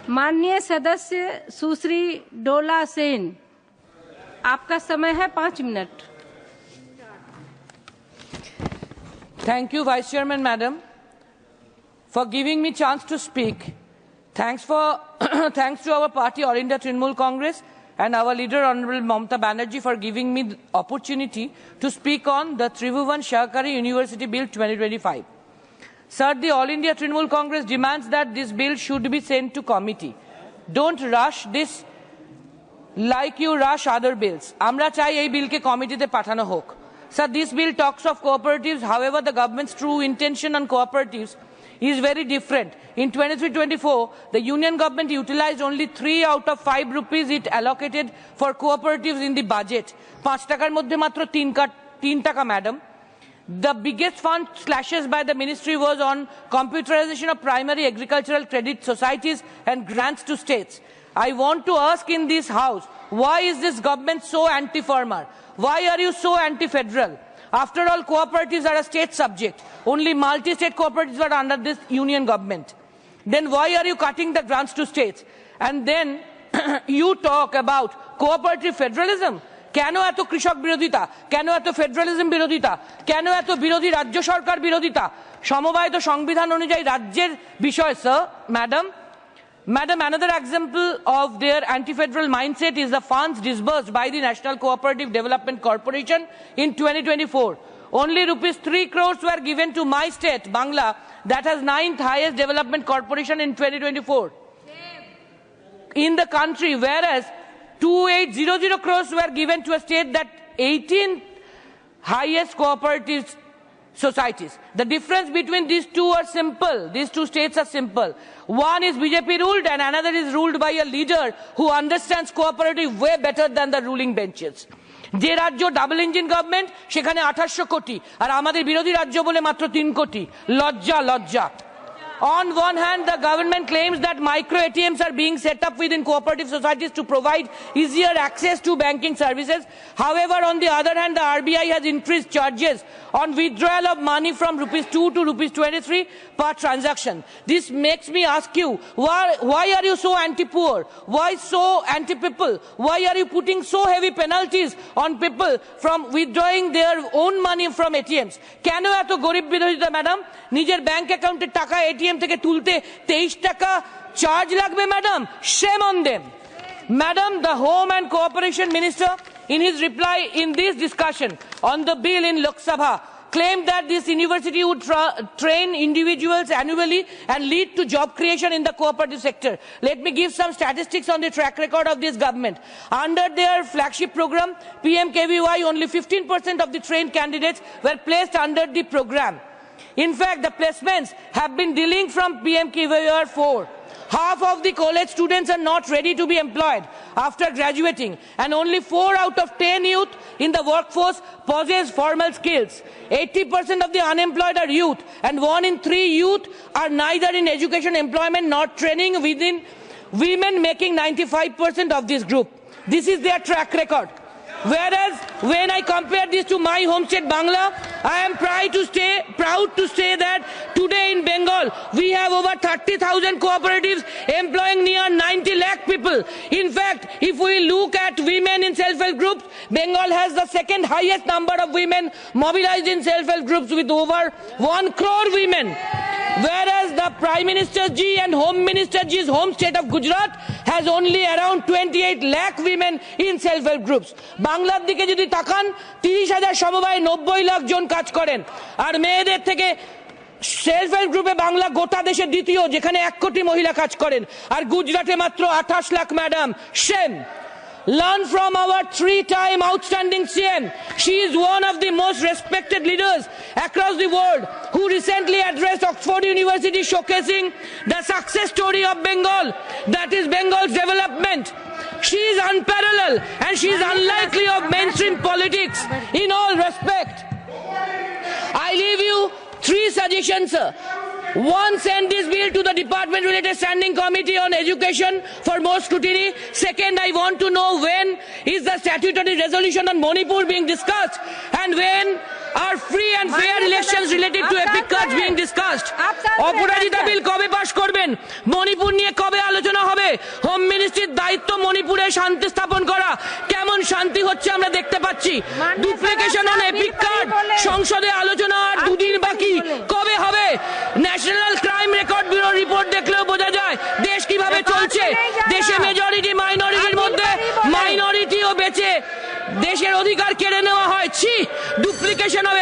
माननीय सदस्य सुश्री डोला सेन, आपका समय है 5 minute. Thank you, Vice Chairman, Madam, for giving me chance to speak. Thanks to our party, All India Trinamool Congress, and our leader, Honorable Mamata Banerjee, for giving me the opportunity to speak on the Tribhuvan Sahakari University Bill 2025. Sir, the All India Trinamool Congress demands that this bill should be sent to committee. Don't rush this like you rush other bills. Amra chai ei bill ke committee te pathano hok. Sir, this bill talks of cooperatives. However, the government's true intention on cooperatives is very different. In 23-24, the union government utilized only 3 out of 5 rupees it allocated for cooperatives in the budget. 5 takar moddhe matro 3 taka, madam. The biggest fund slashes by the ministry was on computerization of primary agricultural credit societies and grants to states. I want to ask in this house, why is this government so anti-farmer? Why are you so anti-federal? After all, cooperatives are a state subject. Only multi-state cooperatives are under this union government. Then why are you cutting the grants to states? And then you talk about cooperative federalism. কেন এত কৃষক বিরোধিতা, কেন এত federalism বিরোধিতা, কেন এত বিরোধী রাজ্য সরকার বিরোধিতা? সমবায় তো সংবিধান অনুযায়ী রাজ্যের বিষয়, sir. Madam, another example of their anti-federal mindset is the funds disbursed by the National Cooperative Development Corporation in 2024. Only rupees 3 crores were given to my state, Bangla, that has 9th highest development corporation in 2024 in the country, whereas 2800 crores were given to a state that 18th highest cooperative societies. The difference between these two are simple. These two states are simple. One is BJP ruled and another is ruled by a leader who understands cooperative way better than the ruling benches. যে রাজ্য double engine government সেখানে 2800 কোটি আর আমাদের বিরোধী রাজ্য বলে মাত্র 3 কোটি। লজ্জা। On one hand, the government claims that micro ATMs are being set up within cooperative societies to provide easier access to banking services. However, on the other hand, the RBI has increased charges on withdrawal of money from rupees 2 to rupees 23 per transaction. This makes me ask you, why are you so anti-poor? Why so anti-people? Why are you putting so heavy penalties on people from withdrawing their own money from ATMs? কেন এত গরিব বিরোধিতা, madam? নিজের bank অ্যাকাউন্টের টাকা ATM থেকে তুলতে 23 টাকা চার্জ লাগবে, madam? Shame on them. Madam, the Home and Cooperation Minister, in his reply in this discussion on the bill in Lok Sabha, claimed that this university would train individuals annually and lead to job creation in the cooperative sector. Let me give some statistics on the track record of this government. Under their flagship program, PMKVY, only 15% of the trained candidates were placed under the program. In fact, the placements have been delaying from PMKVY 4. Half of the college students are not ready to be employed after graduating, and only 4 out of 10 youth in the workforce possess formal skills. 80% of the unemployed are youth, and 1 in 3 youth are neither in education, employment, nor training within women, making 95% of this group. This is their track record. Whereas, when I compare this to my home state, Bangla, I am proud to say that today in Bengal, we have over 30,000 cooperatives employing near 90 lakh people. In fact, if we look at women in self-help groups, Bengal has the second highest number of women mobilized in self-help groups with over 1 crore women. Whereas the Prime Minister Ji and Home Minister Ji's home state of Gujarat has only around 28 lakh women in self-help groups. বাংলার দিকে যদি তাকান 30,000 সমবায় 90 লাখ জন কাজ করেন আর মেয়েদের থেকে self help গ্রুপে বাংলা গোটা দেশে দ্বিতীয় যেখানে 1 কোটি মহিলা কাজ করেন আর গুজরাটে মাত্র 28 lakh madam shame learn from our 3-time outstanding CM she is one of the most respected leaders across the world who recently addressed Oxford University showcasing the success story of Bengal that is Bengal's development. She is unparalleled and she is unlikely of mainstream politics in all respect. I leave you 3 suggestions, sir. 1, send this bill to the Department Related Standing Committee on Education for more scrutiny. Second, I want to know when is the statutory resolution on Manipur being discussed and when are free and fair elections related to epic cuts being discussed. অপরাজিতা বিল কবে পাশ করবেন? মণিপুর নিয়ে কবে আলোচনা হবে? Home মিনিস্ট্রির দায়িত্ব মণিপুরে শান্তি স্থাপন করা। কেমন শান্তি হচ্ছে আমরা দেখতে পাচ্ছি। ডুপ্লিকেশন অন এপিক কার্ড সংসদে আলোচনা আর দুদিন বাকি, কবে হবে? National crime record bureau report দেখলেও বোঝা যায় দেশ কিভাবে চলছে। দেশে মেজরিটি মাইনরিটির মধ্যে মাইনরিটিও বেঁচে দেশের অধিকার কেড়ে নেওয়া হয়। ছি, ডুপ্লিকেশন অফ